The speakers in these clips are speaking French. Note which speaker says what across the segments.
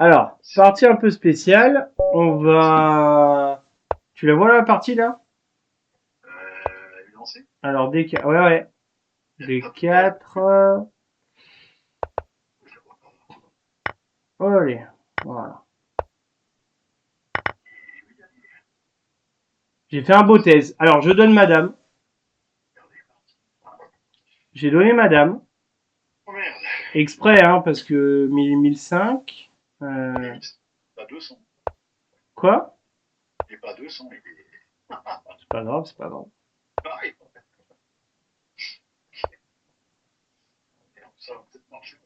Speaker 1: Alors, partie un peu spéciale. On va... Tu la vois la partie là?
Speaker 2: Lancé.
Speaker 1: Alors, D4. Ouais, ouais. D4. Oh, allez. Voilà. J'ai fait un beau thèse. Alors, je donne madame. J'ai donné madame.
Speaker 2: Oh merde.
Speaker 1: Exprès, hein, parce que 1005.
Speaker 2: Pas 200.
Speaker 1: Quoi?
Speaker 2: Il est pas 200, il est
Speaker 1: C'est pas grave, c'est pas grave.
Speaker 2: pareil. Ça va peut-être marcher.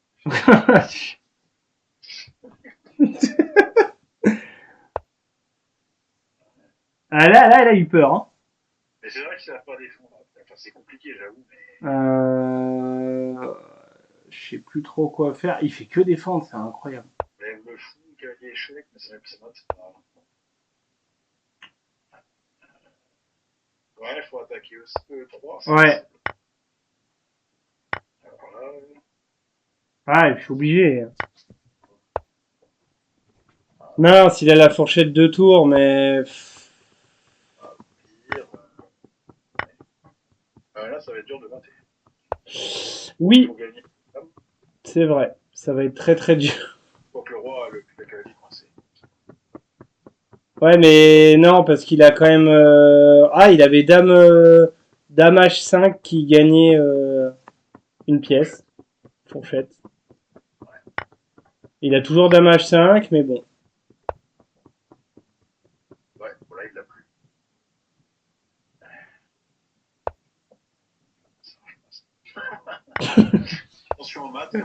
Speaker 1: Ah, là, elle a eu peur. Hein.
Speaker 2: Mais c'est vrai que ça va pas défendre. Enfin, c'est compliqué, j'avoue, mais
Speaker 1: Euh... Je sais plus trop quoi faire. Il fait que défendre, c'est incroyable.
Speaker 2: lève le fou, cavalier échec, mais c'est pas grave. Ouais, il faut attaquer aussi E3.
Speaker 1: Ouais.
Speaker 2: Alors là,
Speaker 1: Ah, je suis obligé. Non, s'il a la fourchette de tours, mais...
Speaker 2: pire. Là, ça va être dur de mater. Il
Speaker 1: Oui,
Speaker 2: faut gagner.
Speaker 1: c'est vrai. Ça va être très très dur.
Speaker 2: Faut que le roi, le cavalier coincé.
Speaker 1: Ouais, mais non, parce qu'il a quand même... Ah, il avait dame, dame H5 qui gagnait une pièce. Fourchette. Il a toujours dame H5, mais bon.
Speaker 2: Ouais, voilà, il l'a plus. Attention au mat.
Speaker 1: Ouais,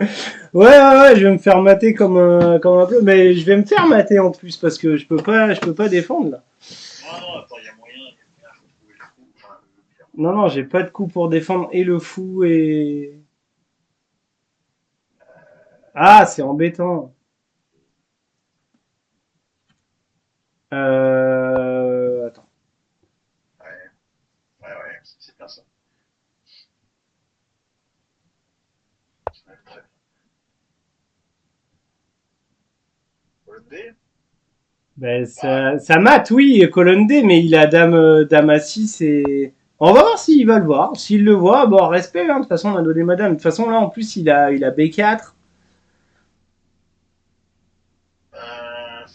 Speaker 1: ouais, ouais, je vais me faire mater comme un peu. Mais je vais me faire mater en plus, parce que je peux pas défendre, là.
Speaker 2: Non, non, attends, il y a moyen, faut trouver le coup. Enfin, le pire.
Speaker 1: Non, non, j'ai pas de coup pour défendre et le fou et... Ah, c'est embêtant. Attends.
Speaker 2: Ouais, ouais, c'est bien ça. Ça va être très bien. Le dé.
Speaker 1: Ben,
Speaker 2: Ah,
Speaker 1: ça mate, oui, colonne D, mais il a dame, dame à 6 et... On va voir s'il va le voir. S'il le voit, bon, respect, hein. De toute façon, on a donné madame. De toute façon, là, en plus, il a B4.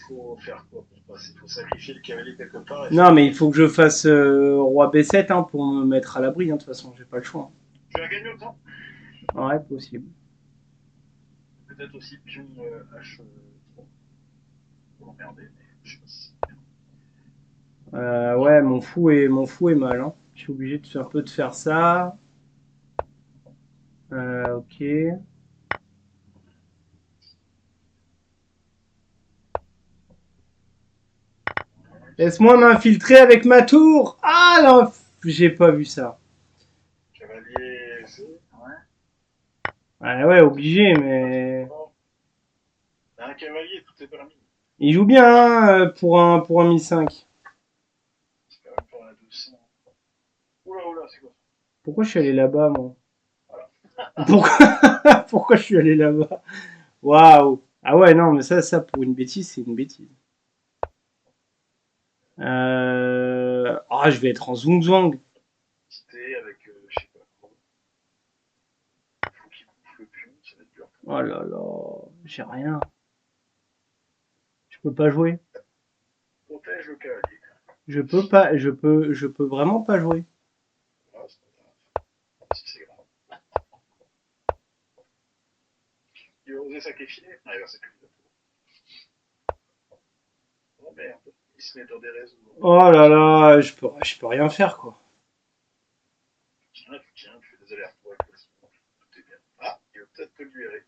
Speaker 2: faut faire quoi pour passer? Faut sacrifier le cavalier quelque part et
Speaker 1: Non,
Speaker 2: faire
Speaker 1: mais
Speaker 2: quoi?
Speaker 1: il faut que je fasse roi B7 hein, pour me mettre à l'abri. Hein, de toute façon, j'ai pas le choix.
Speaker 2: Tu as gagné autant?
Speaker 1: Hein. Ouais, possible.
Speaker 2: Peut-être aussi pion H3 pour l'emmerder, mais je sais pas si c'est bien.
Speaker 1: Ouais, mon fou est mal. Hein. Je suis obligé de, un peu de faire ça. Ok. Laisse-moi m'infiltrer avec ma tour. Ah là, j'ai pas vu ça.
Speaker 2: Cavalier C, ouais.
Speaker 1: Ouais, ouais,
Speaker 2: Peut-être
Speaker 1: obligé,
Speaker 2: pas trop
Speaker 1: mais
Speaker 2: fort. Un cavalier, tout est permis.
Speaker 1: il joue bien hein, pour un Mi-5.
Speaker 2: C'est quand même pas un 200. Oula, oula, c'est quoi ça?
Speaker 1: Pourquoi je suis allé là-bas, moi?
Speaker 2: Voilà.
Speaker 1: Pourquoi pourquoi je suis allé là-bas? Waouh. Ah ouais, non, mais ça pour une bêtise, c'est une bêtise. Ah, je vais être en Zung Zang.
Speaker 2: Cité avec, je sais pas quoi. Faut qu'il bouffe le pion, ça va être dur.
Speaker 1: Oh là là, j'ai rien. Je peux pas jouer.
Speaker 2: Protège le cavalier.
Speaker 1: Je peux pas, je peux vraiment pas jouer.
Speaker 2: Voilà, c'est pas grave. Si c'est grave. Il va oser sacrifier. Ah, il va sacrifier la tour. Oh merde. Il se met dans des réseaux.
Speaker 1: Oh là là, je peux rien faire, quoi.
Speaker 2: Tiens, tu fais des allers-retours avec le son. Tout est bien. Ah, il va peut-être te libérer.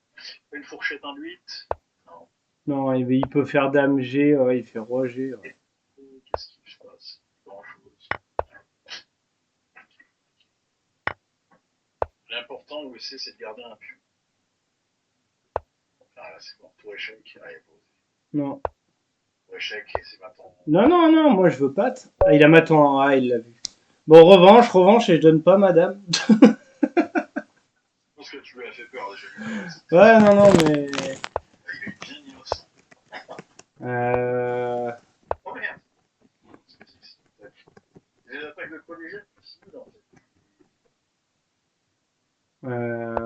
Speaker 2: Une fourchette induite. Non.
Speaker 1: Non, il peut faire dame G, ouais, il fait roi G. Ouais.
Speaker 2: Et qu'est-ce qui se passe? Grand chose. L'important, où c'est de garder un pion. Ah là, c'est bon. Tour échec. Ah, il a posé.
Speaker 1: Non.
Speaker 2: Tour échec, et c'est maintenant.
Speaker 1: Non, non, non, moi je veux pas. Ah, il a ma temps. Ah, il l'a vu. Bon, revanche, revanche, et je donne pas madame.
Speaker 2: Je pense que tu lui as fait peur déjà.
Speaker 1: Ouais, non, non, mais.
Speaker 2: Il est bien innocent. Oh merde. Des attaques de collégiens possibles en fait.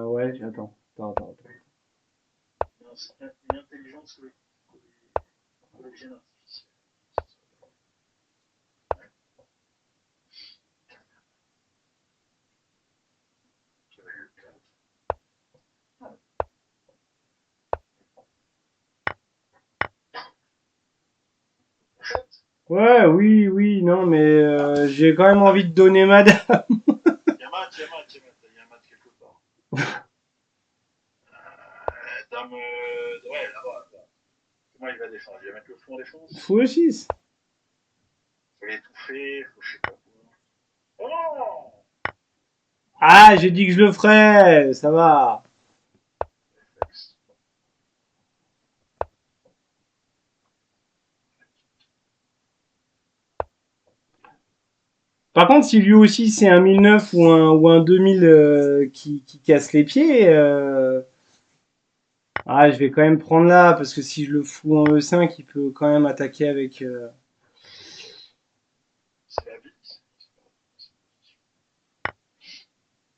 Speaker 1: Ouais, attends.
Speaker 2: Une intelligence collégienne artificielle. J'avais eu le cas.
Speaker 1: Ouais, oui, non, mais j'ai quand même envie de donner ma dame.
Speaker 2: Yamat quelque part. Dame, ouais, là-bas. Comment il va défendre? Il va mettre le fou en défense?
Speaker 1: Fou 6.
Speaker 2: Faut l'étouffer, faut je sais pas quoi. Oh!
Speaker 1: Ah, j'ai dit que je le ferais, ça va.
Speaker 2: Réflexe.
Speaker 1: Par contre, si lui aussi c'est un 1009 ou un 2000 qui casse les pieds, je vais quand même prendre là, parce que si je le fous en E5, il peut quand même attaquer avec...
Speaker 2: C'est la vie.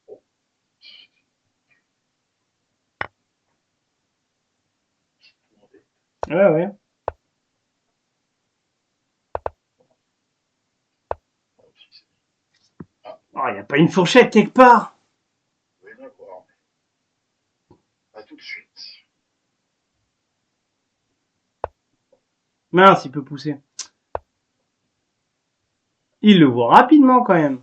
Speaker 2: Oh, demandé.
Speaker 1: Ouais.
Speaker 2: Oh, si, c'est ah,
Speaker 1: Oh, il n'y a pas une fourchette quelque part.
Speaker 2: oui, d'accord. À tout de suite.
Speaker 1: Mince, il peut pousser. Il le voit rapidement quand même.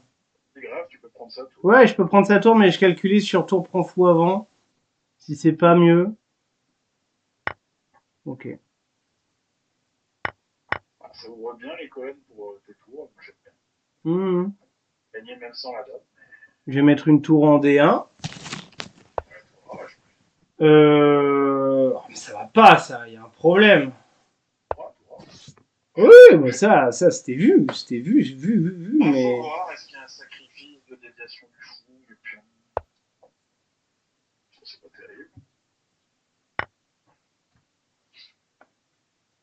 Speaker 2: C'est grave, tu peux prendre ça tout.
Speaker 1: Ouais, je peux prendre sa tour, mais je calculais sur tour prend fou avant. Si c'est pas mieux. Ok.
Speaker 2: Ah, ça ouvre bien les colonnes pour tes tours. Moi, j'aime bien.
Speaker 1: Mhm.
Speaker 2: Gagner même sans la dame.
Speaker 1: Je vais mettre une tour en D1.
Speaker 2: Ouais, oh, je
Speaker 1: Ça va pas, ça, il y a un problème.
Speaker 2: crois, toi.
Speaker 1: Oui, mais ça c'était vu, j'ai vu,
Speaker 2: Ah, faut
Speaker 1: mais...
Speaker 2: voir, est-ce qu'il y a un sacrifice de déviation du fou, du pion? Ça, c'est pas terrible.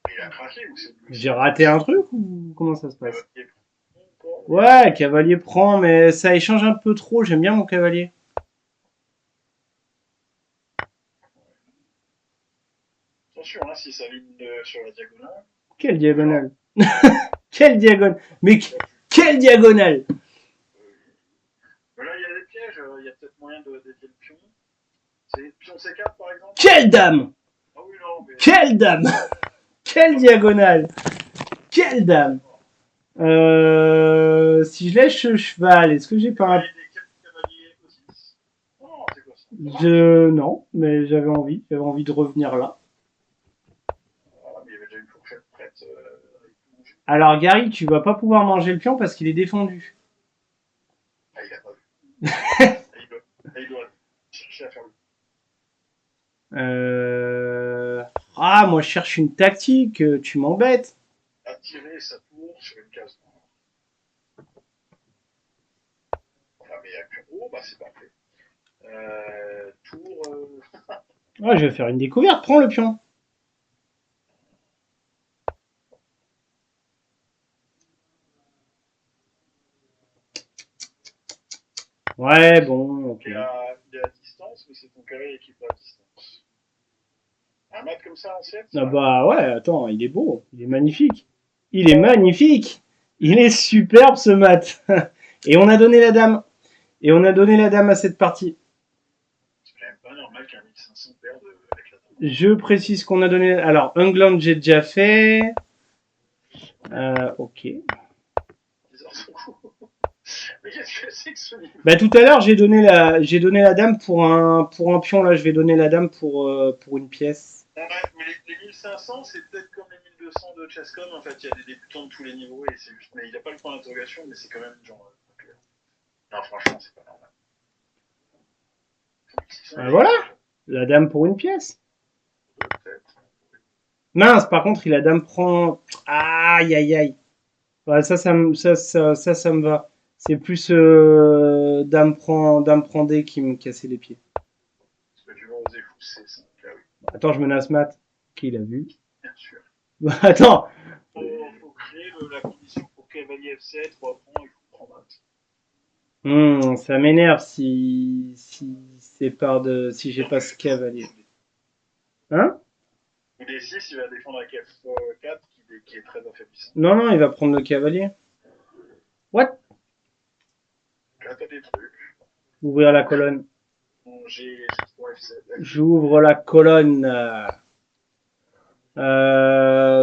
Speaker 2: Mais il a craqué ou c'est lui
Speaker 1: J'ai
Speaker 2: aussi?
Speaker 1: raté un truc ou comment ça se passe?
Speaker 2: Cavalier encore.
Speaker 1: Ouais, cavalier prend, mais ça échange un peu trop, j'aime bien mon cavalier.
Speaker 2: Attention, hein, si ça ligne sur la diagonale,
Speaker 1: Quelle
Speaker 2: on verra.
Speaker 1: diagonale. Quelle diagonale. Mais
Speaker 2: On va plus.
Speaker 1: quelle diagonale.
Speaker 2: Mais là, il y a des pièges, il y a peut-être moyen de dévier le pion. C'est pion C4 par exemple?
Speaker 1: Quelle dame.
Speaker 2: Ah oui, non, mais.
Speaker 1: Quelle dame. Quelle diagonale. Quelle dame. Si je lèche ce cheval, est-ce que j'ai pas un...
Speaker 2: Cavalier D4, cavalier E6. Oh, c'est quoi ça?
Speaker 1: Non, mais j'avais envie de revenir là.
Speaker 2: Ah, mais il y avait déjà une fourchette prête avec tout manger.
Speaker 1: Alors Gary, tu vas pas pouvoir manger le pion parce qu'il est défendu.
Speaker 2: Ah, il a pas vu. Il doit chercher à faire le.
Speaker 1: Moi je cherche une tactique, tu m'embêtes.
Speaker 2: Attirer sa tour sur une case noire. Enfin, mais il y a pion. Oh, bah c'est parfait. Tour.
Speaker 1: Ouais, je vais faire une découverte, prends le pion. Ouais, bon, ok.
Speaker 2: Il est à distance, mais c'est ton carré qui est pas à distance. Un mat comme ça en 7,
Speaker 1: Ah
Speaker 2: ça.
Speaker 1: bah ouais, attends, il est beau, il est magnifique. Il est magnifique. Il est superbe ce mat. Et on a donné la dame. Et on a donné la dame à cette partie.
Speaker 2: C'est quand même pas normal qu'un 1500 perde avec la dame.
Speaker 1: Je précise qu'on a donné... Alors, England, j'ai déjà fait. Ok.
Speaker 2: Ils en sont cool. Mais qu'est-ce que c'est que ce niveau?
Speaker 1: Bah tout à l'heure, j'ai donné la dame pour un pion. Là, je vais donner la dame pour une pièce.
Speaker 2: Ouais, mais les 1500, c'est peut-être comme les 1200 de Chesscom. En fait, il y a des débutants de tous les niveaux et c'est juste. Mais il n'a pas le point d'interrogation, mais c'est quand même genre. Clair. Non, franchement, c'est pas normal. 1600,
Speaker 1: Voilà, la dame pour une pièce.
Speaker 2: peut-être.
Speaker 1: Mince, par contre, il a dame prend... Aïe, aïe, aïe. Ouais, ça me va. C'est plus dame prend D qui me cassait les pieds.
Speaker 2: Est-ce que tu vas oser pousser ça? Ah oui,
Speaker 1: Attends, je menace Matt. Qui l'a vu.
Speaker 2: bien sûr.
Speaker 1: Bah, attends.
Speaker 2: Faut créer la condition pour cavalier F7, 3 points, il faut prendre mat.
Speaker 1: Ça m'énerve si c'est par de si j'ai pas ce cavalier. Hein?
Speaker 2: Ou D6, il va défendre avec F4 qui est très affaiblissant.
Speaker 1: Non, non, il va prendre le cavalier. What?
Speaker 2: Là, t'as des trucs.
Speaker 1: Ouvrir la colonne.
Speaker 2: Bon, j'ai 3 F7.
Speaker 1: J'ouvre la colonne.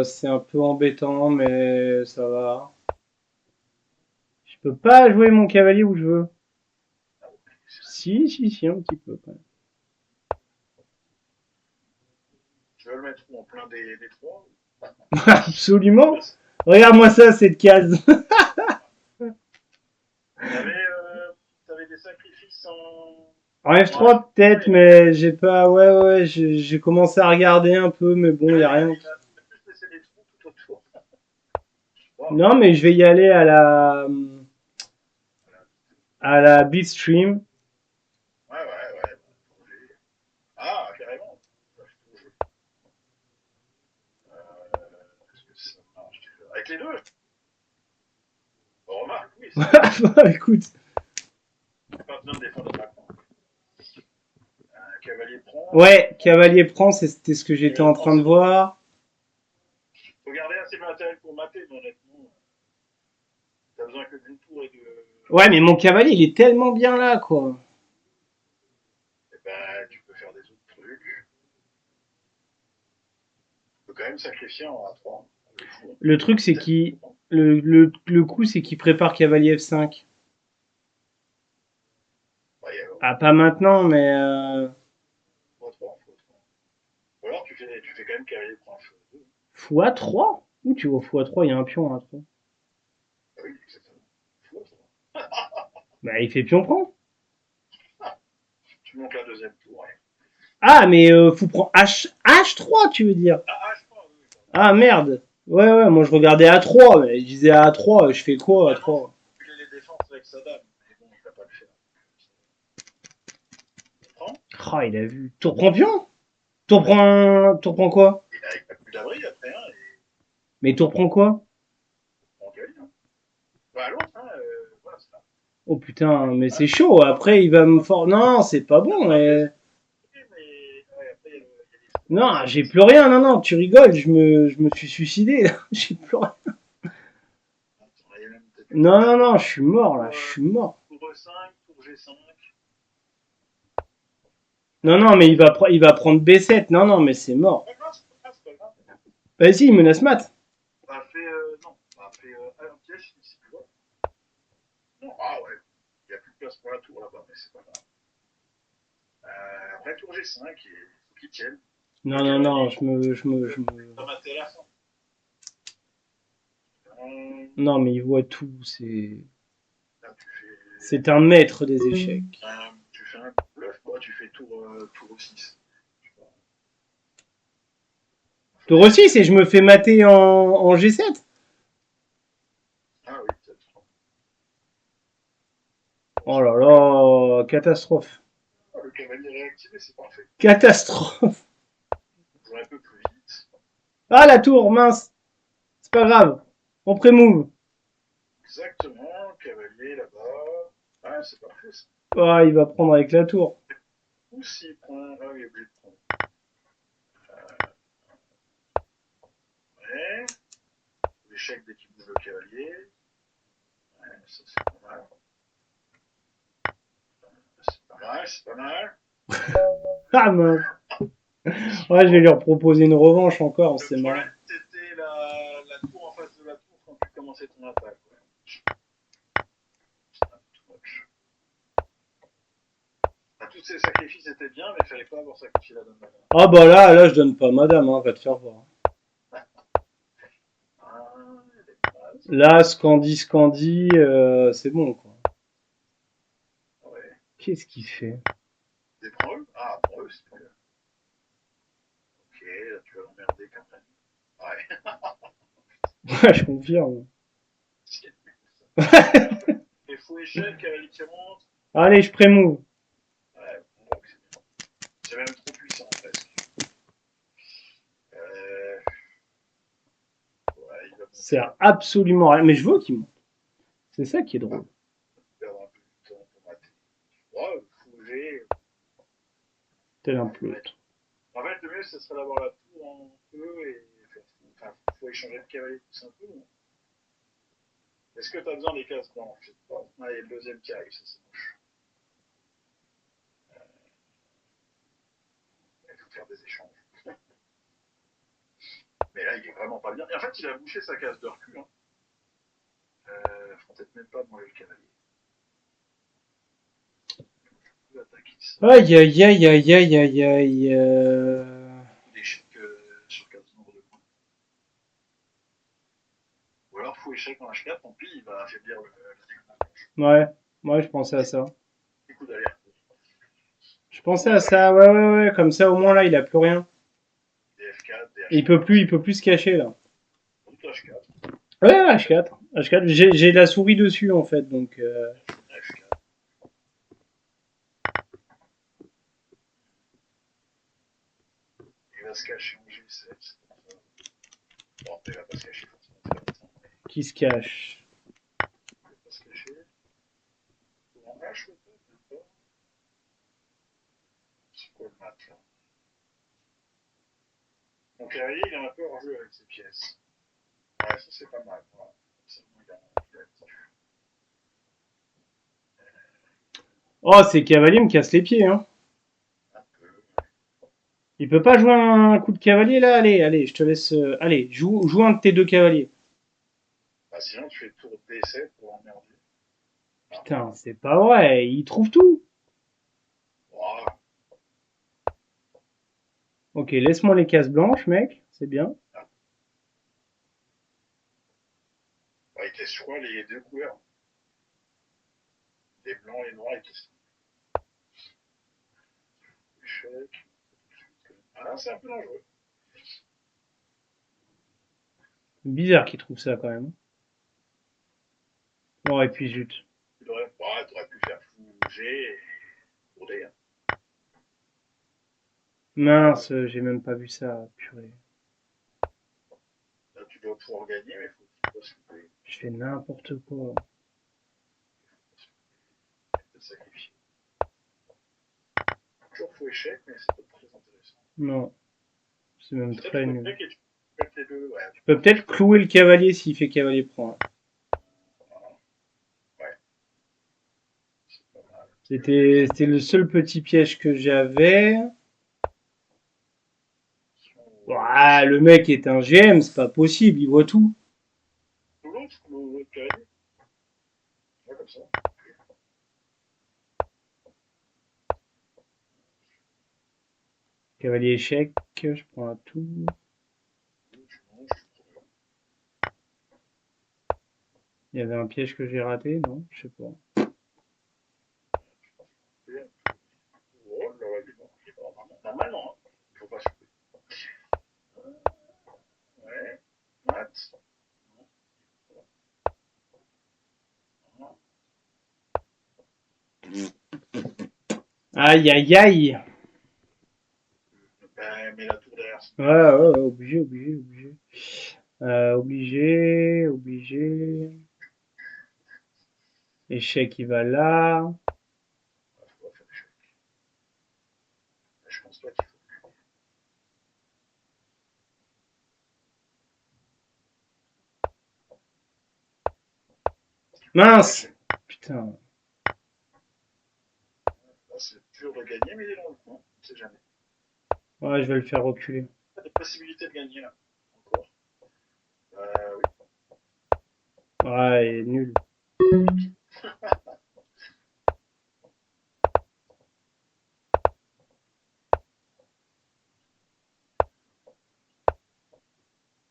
Speaker 1: C'est un peu embêtant, mais ça va. Je peux pas jouer mon cavalier où je veux. Si, un petit peu quand même.
Speaker 2: Tu veux le mettre où, en plein des 3?
Speaker 1: Absolument. Regarde-moi ça, cette case.
Speaker 2: T'avais des sacrifices en.
Speaker 1: En F3 peut-être, mais j'ai pas. Ouais, j'ai commencé à regarder un peu, mais bon, y a rien.
Speaker 2: Il a juste laissé des trous tout autour. Wow.
Speaker 1: Non, mais je vais y aller à la bitstream.
Speaker 2: Ouais. Ah, carrément. Est-ce que ça marche? Avec les deux? On remarque, oui.
Speaker 1: Écoute.
Speaker 2: Pas besoin de défendre maintenant. Cavalier prend.
Speaker 1: Ouais, cavalier prend, c'était ce que j'étais en train de voir.
Speaker 2: Faut garder assez de matériel pour mater, mais honnêtement, t'as besoin que d'une tour et de.
Speaker 1: Ouais, mais mon cavalier, il est tellement bien là, quoi.
Speaker 2: Et ben, tu peux faire des autres trucs. Tu peux quand même sacrifier en A3.
Speaker 1: Le truc, c'est qu'il. Le coup, c'est qu'il prépare cavalier F5.
Speaker 2: Ouais,
Speaker 1: Ah, pas maintenant, mais.
Speaker 2: x3. Ou alors tu fais quand même cavalier prend f2.
Speaker 1: x3? Où tu vois x3? Il y a un pion à 3.
Speaker 2: Ah oui, exactement. x3.
Speaker 1: Bah, il fait pion prend.
Speaker 2: Tu montes la deuxième tour. Ouais.
Speaker 1: Ah, mais faut prendre H3, tu veux dire?
Speaker 2: Ah, H3, oui.
Speaker 1: Ah, merde. Ouais, moi je regardais A3, mais je disais A3, je fais quoi A3?
Speaker 2: Tu les défenses avec sa dame. Mais bon, il va pas le faire. Tu prends.
Speaker 1: Ah, il a vu. Tour prend pion? Tour prend quoi?
Speaker 2: Il a plus d'abri après, hein, et
Speaker 1: Mais tour prend quoi?
Speaker 2: prend cavalier. Hein. Bah, l'autre, hein, voilà, c'est là.
Speaker 1: Oh putain, mais c'est chaud. Après, il va me fort. Non, c'est pas bon.
Speaker 2: Mais ouais, après, il y a des
Speaker 1: Non,
Speaker 2: trous.
Speaker 1: j'ai plus rien. Non, tu rigoles. Je me suis suicidé. Là. J'ai plus rien.
Speaker 2: Il y a même peut-être une
Speaker 1: Non, je suis mort là. Je suis mort.
Speaker 2: tour E5, tour G5.
Speaker 1: Non, mais il va prendre B7. Non, mais c'est mort.
Speaker 2: C'est pas grave.
Speaker 1: Vas-y, il menace mat.
Speaker 2: On a fait, non, on a fait un piège ici, tu vois. Non, ah ouais, il n'y a plus de place pour la tour là-bas, mais c'est pas grave. Après, tour G5, il faut qu'il tienne.
Speaker 1: Non, je me.
Speaker 2: Pas maté à la fin.
Speaker 1: Non, mais il voit tout. C'est.
Speaker 2: Là,
Speaker 1: C'est un maître des échecs.
Speaker 2: tu fais un bluff, quoi, tu fais tour 6.
Speaker 1: Tour 6 et je me fais mater en G7.
Speaker 2: Ah oui, peut-être.
Speaker 1: Oh là là, catastrophe.
Speaker 2: Ah, le cavalier réactivé, c'est parfait.
Speaker 1: Catastrophe.
Speaker 2: Jouer un peu plus vite.
Speaker 1: Ah, la tour, mince. C'est pas grave. On pré-move.
Speaker 2: Exactement, cavalier là-bas. Ah, c'est parfait ça.
Speaker 1: Ah, il va prendre avec la tour.
Speaker 2: Ou s'il prend. Ah, il est obligé de prendre. Ouais. L'échec dès qu'il bouge le cavalier. Ouais, ça c'est pas mal. C'est pas mal.
Speaker 1: Ah mince. Ouais, je vais lui proposer une revanche encore, c'est
Speaker 2: Le
Speaker 1: marrant.
Speaker 2: problème, c'était la tour en face de la tour quand tu commençais ton attaque. Ouais. Tous ces sacrifices étaient bien, mais il fallait pas avoir sacrifié la dame.
Speaker 1: Ah bah là, je donne pas madame, hein, va te faire voir.
Speaker 2: Ah,
Speaker 1: Là, Scandi, c'est bon, quoi.
Speaker 2: ouais.
Speaker 1: Qu'est-ce qu'il fait?
Speaker 2: Des preuves. Ah, preuves, c'est mieux. Ok, là tu vas l'emmerder quand même. Ouais.
Speaker 1: Ouais, je confirme.
Speaker 2: Les faux échecs, cavalier qui monte.
Speaker 1: Allez, je pré-move.
Speaker 2: Ouais, bon, c'est même trop puissant presque. Euh,
Speaker 1: sert absolument à rien. Mais je veux qu'il monte. C'est ça qui est drôle.
Speaker 2: Perdre un peu de temps pour mater. Ouais, fouger.
Speaker 1: Tel un
Speaker 2: Ouais, ouais.
Speaker 1: pleutre.
Speaker 2: En fait, le mieux, ce serait d'avoir la tour en feu et. Enfin, faut échanger de cavalier tout un peu. Est-ce que tu as besoin des cases blanches? Je sais pas. Ah, il y a le deuxième qui arrive, ça c'est moche. Il faut faire des échanges. Mais là, il est vraiment pas bien. Et en fait, il a bouché sa case de recul. Hein. Faut peut-être même pas manger le cavalier. Il attaquer ça.
Speaker 1: Aïe, aïe, aïe, aïe, aïe, aïe, aïe.
Speaker 2: L'échec sur 4 nombres de points. Ou alors, fou échec en H4, tant pis, il va affaiblir la
Speaker 1: Ouais, moi je pensais à ça.
Speaker 2: des coups d'alerte.
Speaker 1: Je pensais à ça, ouais, ouais, ouais. Comme ça, au moins là, il a plus rien.
Speaker 2: Des F4, des
Speaker 1: Et
Speaker 2: H4.
Speaker 1: il peut plus se cacher là.
Speaker 2: Tout H4.
Speaker 1: Ouais, H4. H4. J'ai la souris dessus en fait, donc.
Speaker 2: H4. Il va se cacher en G7. Bon, il va pas se cacher forcément.
Speaker 1: Qui se cache.
Speaker 2: Il va pas se cacher. En H, peut-être. C'est quoi le mat là? Donc cavalier, il est un peu hors jeu avec ses pièces. Ouais, ça c'est pas mal. Voilà. Il a
Speaker 1: Oh, ces cavaliers me cassent les pieds, hein.
Speaker 2: un peu.
Speaker 1: Il peut pas jouer un coup de cavalier là. Allez, allez, je te laisse. Allez, joue un de tes deux cavaliers.
Speaker 2: Bah, sinon, tu fais tour d'essai pour emmerder. Ah.
Speaker 1: Putain, c'est pas vrai. Il trouve tout.
Speaker 2: Wow.
Speaker 1: Ok, laisse-moi les cases blanches, mec. C'est bien.
Speaker 2: Ah. Bah, il teste, je crois, les deux couleurs. Les blancs et les noirs, il teste. Échec. Ah, c'est un peu dangereux.
Speaker 1: Bizarre qu'il trouve ça quand même. Oh, et puis zut.
Speaker 2: T'aurais pu faire fouger et broder. Hein.
Speaker 1: Mince, j'ai même pas vu ça. Purée.
Speaker 2: Là, tu dois pouvoir gagner, mais il faut que tu passes le
Speaker 1: Je fais n'importe quoi.
Speaker 2: te sacrifier. Toujours faux échec, mais c'est pas très intéressant.
Speaker 1: Non, c'est même
Speaker 2: Peut-être
Speaker 1: très
Speaker 2: faux
Speaker 1: nul.
Speaker 2: échec et tu peux mettre les deux. Ouais,
Speaker 1: Je peux peut-être clouer le cavalier s'il fait cavalier prend.
Speaker 2: ouais, c'est pas mal.
Speaker 1: C'était le seul petit piège que j'avais. Ouah, le mec est un GM, c'est pas possible, il voit tout.
Speaker 2: Toulouse, le cavalier. Ouais, comme ça.
Speaker 1: Cavalier échec, je prends un tout.
Speaker 2: Tu manges, tu prends.
Speaker 1: Il y avait un piège que j'ai raté, non? Je sais pas.
Speaker 2: Oh là là, il est mort. Il est mort. Normalement, hein. Il faut pas se couper. Ouais. Mat.
Speaker 1: Aïe, aïe, aïe!
Speaker 2: Ben, mets la tour derrière.
Speaker 1: Ouais, ouais, ouais, obligé, obligé, obligé. Obligé, obligé. Échec, il va là.
Speaker 2: Il faut pas faire échec. Je pense pas qu'il faut.
Speaker 1: Mince! Putain.
Speaker 2: Là, c'est dur de gagner, mais il est dans le coin. On ne sait jamais.
Speaker 1: Ouais, je vais le faire reculer.
Speaker 2: Il y a des possibilités de gagner là. Encore. Oui.
Speaker 1: Ouais, il est nul.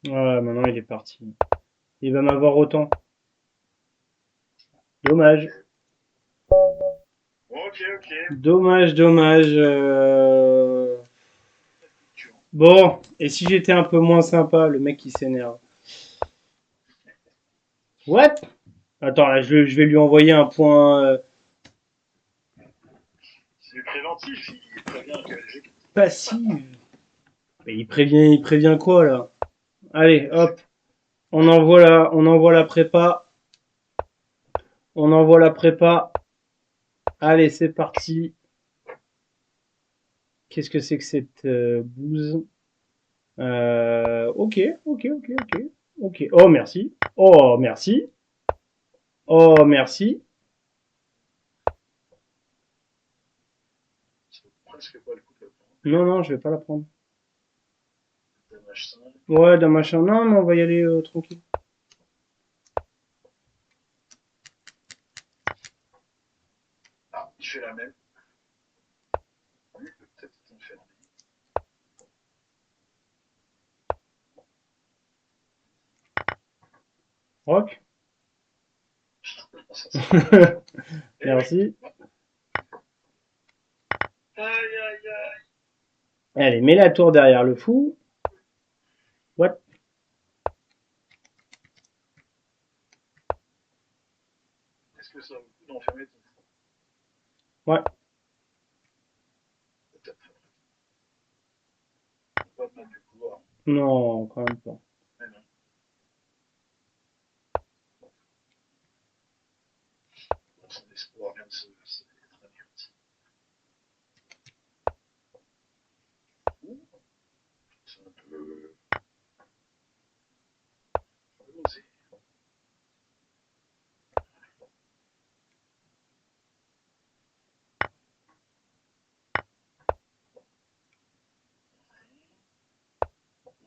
Speaker 1: Ouais, maintenant il est parti. Il va m'avoir autant. Dommage.
Speaker 2: Ok, ok.
Speaker 1: Dommage, dommage. Bon, et si j'étais un peu moins sympa, le mec qui s'énerve. What? Attends, là, je vais lui envoyer un point
Speaker 2: C'est préventif, il prévient que les
Speaker 1: passif. Mais il prévient quoi là? Allez, hop. On envoie la prépa. On envoie la prépa. Allez, c'est parti. Qu'est-ce que c'est que cette bouse? Ok, ok, ok, ok. Ok. Oh, merci. Oh, merci. Oh, merci.
Speaker 2: C'est presque pas le coup de la prendre.
Speaker 1: Non, non, je vais pas la prendre.
Speaker 2: Dommage 5.
Speaker 1: Ouais, d'un machin. Non, mais on va y aller tranquille.
Speaker 2: Ah, il fait la même. Lui, peut-être qu'il fait la même.
Speaker 1: Rock.
Speaker 2: Ça, c'est pas mal. Eh oui.
Speaker 1: Merci.
Speaker 2: Aïe, aïe, aïe.
Speaker 1: Allez, mets la tour derrière le fou. What?
Speaker 2: Est-ce que ça vaut le coup d'enfermer ton fou?
Speaker 1: Ouais.
Speaker 2: Peut-être. Pas de mal du pouvoir.
Speaker 1: Non, quand même pas.
Speaker 2: Mais non. Bon, son espoir vient de se traverser. C'est un peu osé.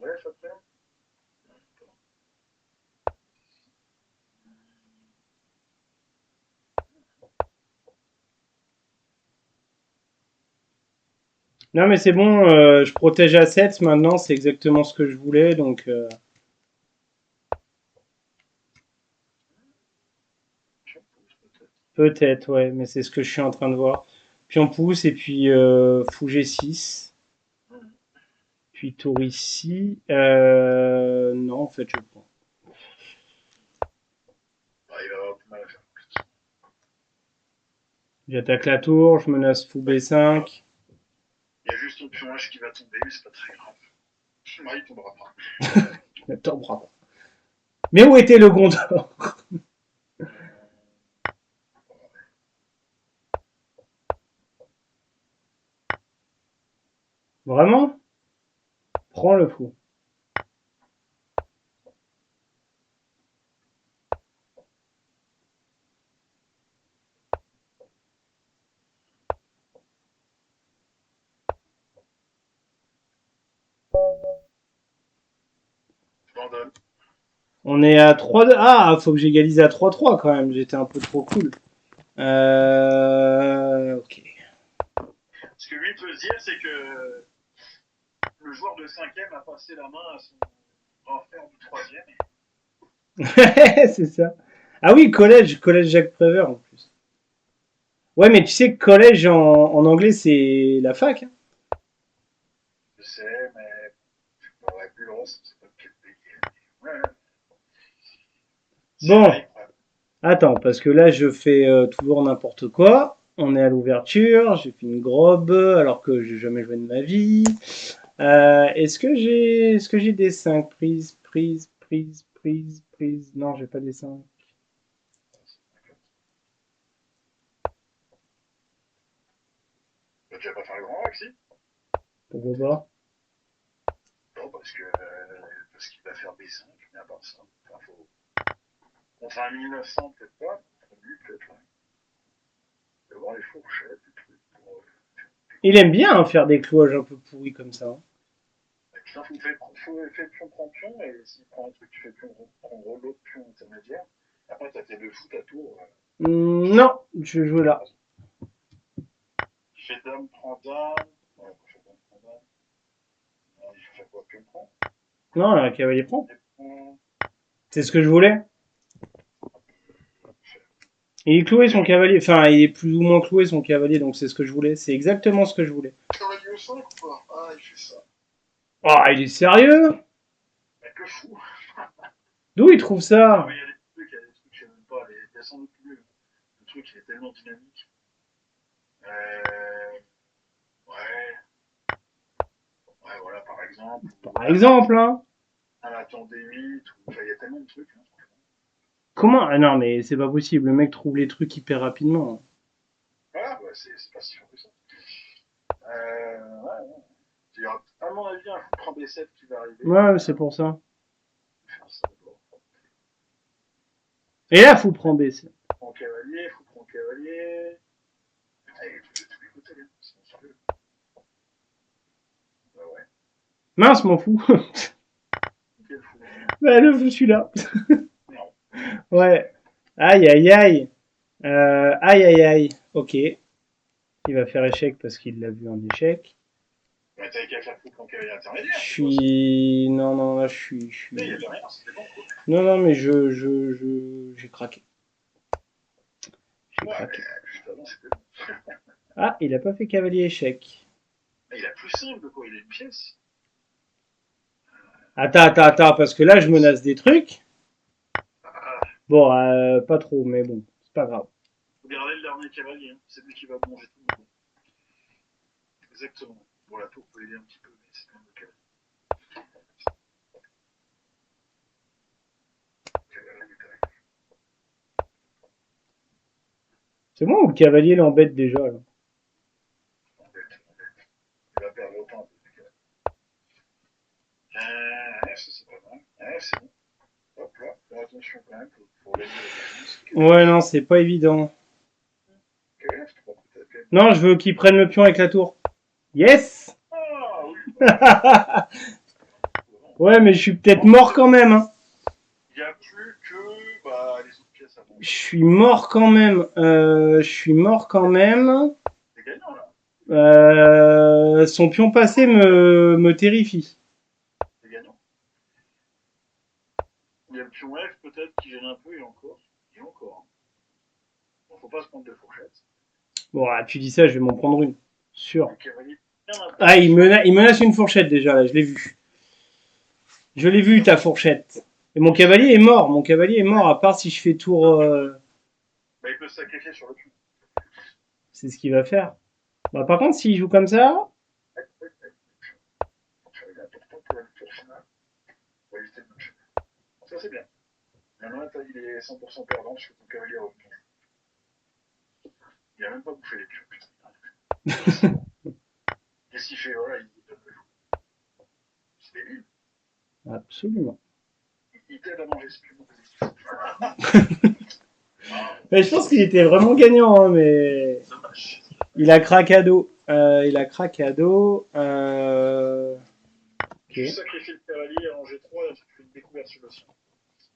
Speaker 2: Ouais, ça te plaît?
Speaker 1: Non, mais c'est bon, je protège à 7 maintenant, c'est exactement ce que je voulais, donc
Speaker 2: Je pousse peut-être.
Speaker 1: peut-être, ouais, mais c'est ce que je suis en train de voir. Puis on pousse, et puis fou G6, puis tour ici. Non, en fait, je prends.
Speaker 2: Ah, il va avoir du mal à faire.
Speaker 1: J'attaque la tour, je menace fou
Speaker 2: Ouais.
Speaker 1: B5.
Speaker 2: Il y a juste ton pion H qui va tomber, mais c'est pas très grave. Ah, il tombera pas.
Speaker 1: Attends, bravo. Mais où était le Gondor? Vraiment? Prends le fou.
Speaker 2: Je l'abandonne.
Speaker 1: On est à 3. Ah, faut que j'égalise à 3-3 quand même, j'étais un peu trop cool. Ok.
Speaker 2: Ce que lui peut se dire, c'est que le joueur de 5ème a passé la main à son grand frère du 3ème.
Speaker 1: C'est ça. Ah oui, collège Jacques Prévert en plus. Ouais, mais tu sais que collège en anglais, c'est la fac, hein.
Speaker 2: Je sais, mais je m'aurais pu le reste, c'est pas quel pays. Ouais, c'est
Speaker 1: Bon,
Speaker 2: vrai.
Speaker 1: attends, parce que là, je fais toujours n'importe quoi. On est à l'ouverture, j'ai fait une grobe alors que j'ai jamais joué de ma vie. Est-ce que j'ai des 5 prises, prises, prises, prises, prises? Non, j'ai pas des 5.
Speaker 2: Tu vas pas faire le grand Maxi?
Speaker 1: Pourquoi pas?
Speaker 2: Non, parce qu'il va faire B5, mais à part ça. Enfin, faut... Contre un 1900, peut-être pas. Contre lui, peut-être, ouais. Il va avoir les fourchettes, des trucs pour.
Speaker 1: Il aime bien hein, faire des cloages un peu pourris comme ça, hein.
Speaker 2: Putain, faut pion prend pion, et s'il prend un truc, tu fais pion, prend l'autre pion intermédiaire. Après, t'as tes deux fous, ta tour.
Speaker 1: Non, je joue là.
Speaker 2: Il fait dame, prend dame. Ouais, il fait dame, prend dame. Il faut faire quoi? Pion prend.
Speaker 1: Non, un cavalier prend.
Speaker 2: Et prend.
Speaker 1: C'est ce que je voulais.
Speaker 2: Il fait
Speaker 1: Il est cloué son cavalier, enfin il est plus ou moins cloué son cavalier, donc c'est ce que je voulais. C'est exactement ce que je voulais.
Speaker 2: cavalier 5 ou pas? Ah, il fait ça.
Speaker 1: Oh, il est sérieux?
Speaker 2: Mais que fou.
Speaker 1: D'où il trouve
Speaker 2: Non,
Speaker 1: ça?
Speaker 2: mais il y a des trucs, je sais même pas. Il y a sans doute plus. Le truc, il est tellement dynamique. Euh, ouais, ouais, voilà, par exemple.
Speaker 1: Par
Speaker 2: Là, par
Speaker 1: exemple,
Speaker 2: exemple.
Speaker 1: hein.
Speaker 2: un latin D8, ou enfin, il y a tellement de trucs. Hein.
Speaker 1: Comment? Ah non, mais c'est pas possible. Le mec trouve les trucs hyper rapidement.
Speaker 2: Voilà, ouais, c'est pas si fort que ça. Ouais, ouais. Il y aura, à mon avis, un coup prend B7 qui va arriver.
Speaker 1: Ouais, c'est pour ça.
Speaker 2: Faire ça d'abord.
Speaker 1: Et là, faut prendre B.
Speaker 2: Prend cavalier, faut prendre cavalier. Ah, il est de tous les côtés, là. C'est monstrueux. Bah ouais.
Speaker 1: Mince, m'en fous.
Speaker 2: Quel fou.
Speaker 1: Bah, le fou, celui-là.
Speaker 2: Non.
Speaker 1: Ouais. Aïe, aïe, aïe. Aïe, aïe, aïe. Ok. Il va faire échec parce qu'il l'a vu en échec.
Speaker 2: Mais t'avais qu'à faire coup prend cavalier
Speaker 1: Je
Speaker 2: intermédiaire, tu vois.
Speaker 1: suis... Non, non, là, je
Speaker 2: Il y
Speaker 1: suis...
Speaker 2: avait rien, c'était bon, quoi.
Speaker 1: Non, non, mais j'ai craqué. J'ai
Speaker 2: Ouais,
Speaker 1: craqué.
Speaker 2: mais juste avant, c'était bon.
Speaker 1: Ah, il a pas fait cavalier échec.
Speaker 2: Il a plus simple, quoi. Il a une pièce.
Speaker 1: Attends, parce que là, je menace des trucs.
Speaker 2: Ah,
Speaker 1: Bon, pas trop, mais bon, c'est pas grave.
Speaker 2: faut garder le dernier cavalier. Hein. C'est lui qui va manger tout le monde. Exactement. Bon, la tour peut aider un petit peu, mais c'est quand même le cavalier.
Speaker 1: C'est moi ou le cavalier l'embête déjà là?
Speaker 2: Embête, embête. Il va perdre autant. Ça c'est pas mal. C'est bon. Hop là. Bon, attention quand même pour gagner la défense.
Speaker 1: Ouais, non, c'est pas évident.
Speaker 2: KF, 3 peut-être.
Speaker 1: Non, je veux qu'il prenne le pion avec la tour. Yes.
Speaker 2: Ah oui.
Speaker 1: Ouais, mais je suis peut-être mort quand même. Hein.
Speaker 2: Il n'y a plus que bah, les autres pièces à manger.
Speaker 1: Je suis mort quand même. Je suis mort quand même.
Speaker 2: C'est gagnant là.
Speaker 1: Son pion passé me terrifie.
Speaker 2: C'est gagnant. Il y a le pion F peut-être qui gêne un peu et encore. Et encore. Hein. Bon, faut pas se prendre de fourchette.
Speaker 1: Bon, ah, tu dis ça, je vais m'en prendre une. Sûr.
Speaker 2: Le cavalier.
Speaker 1: Ah, il menace une fourchette déjà, là, je l'ai vu. Je l'ai vu, ta fourchette. Et mon cavalier est mort. Mon cavalier est mort, à part si je fais tour...
Speaker 2: Bah, il peut se sacrifier sur le pion.
Speaker 1: C'est ce qu'il va faire. Bah, par contre, s'il joue comme ça...
Speaker 2: Il est important pour la victoire finale. Pour éviter le match. Ça c'est bien. Maintenant, il est 100% perdant parce que ton cavalier a repris. Il a même pas bouffé les pions, putain. Qu'est-ce qu'il fait? Voilà, il donne le fou. C'est débile.
Speaker 1: Absolument.
Speaker 2: Il t'aide à manger ce pion.
Speaker 1: Mais je pense qu'il était vraiment gagnant, hein, mais...
Speaker 2: Dommage.
Speaker 1: Il a craqué à dos. Il a craqué à dos.
Speaker 2: Tu
Speaker 1: Ok.
Speaker 2: sacrifies le cavalier en G3 et tu fais une découverte sur le sien.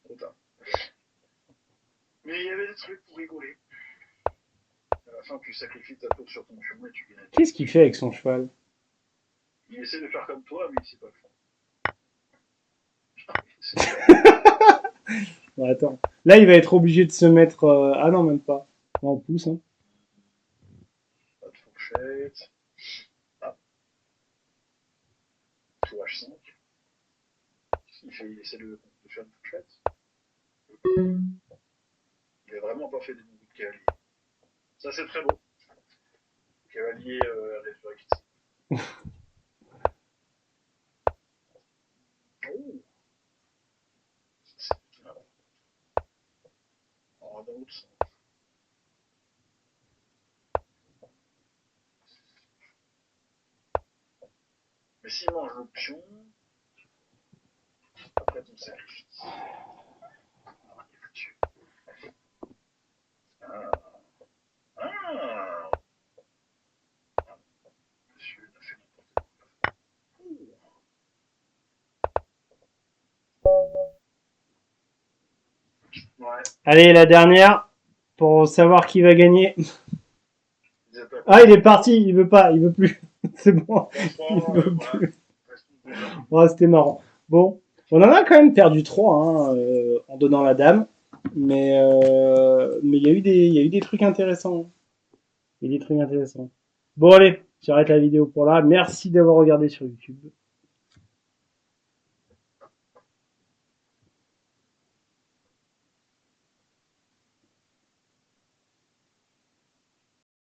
Speaker 2: Trop tard. Mais il y avait des trucs pour rigoler. À la fin, tu sacrifies ta tour sur ton pion et tu gagnes.
Speaker 1: Qu'est-ce qu'il fait avec son cheval?
Speaker 2: Il essaie de faire comme toi, mais il sait pas le faire.
Speaker 1: Bon, attends. Là, il va être obligé de se mettre... Ah non, même pas. On pousse, hein.
Speaker 2: Pas de fourchette. Ah, tout H5. Il essaie de faire une fourchette. Il a vraiment pas fait des bons coups de cavalier. Ça, c'est très beau. Cavalier résurrecté. Oh, c'est marrant. En dans l'autre sens. Mais s'il mange le pion, après ton sacrifice. Ah, il est foutu. Ah, ah, monsieur a fait n'importe quoi. Ouh. Ouais,
Speaker 1: Allez, la dernière. Pour savoir qui va gagner.
Speaker 2: ils attaquent.
Speaker 1: Ah, il est parti. Il veut pas. Il veut plus. C'est bon. Il veut
Speaker 2: Voilà.
Speaker 1: plus. Ouais, c'était marrant. Bon. On en a quand même perdu 3 hein, en donnant la dame. Mais il y a eu des trucs intéressants. Il y a des trucs intéressants. Bon, allez. J'arrête la vidéo pour là. Merci d'avoir regardé sur YouTube.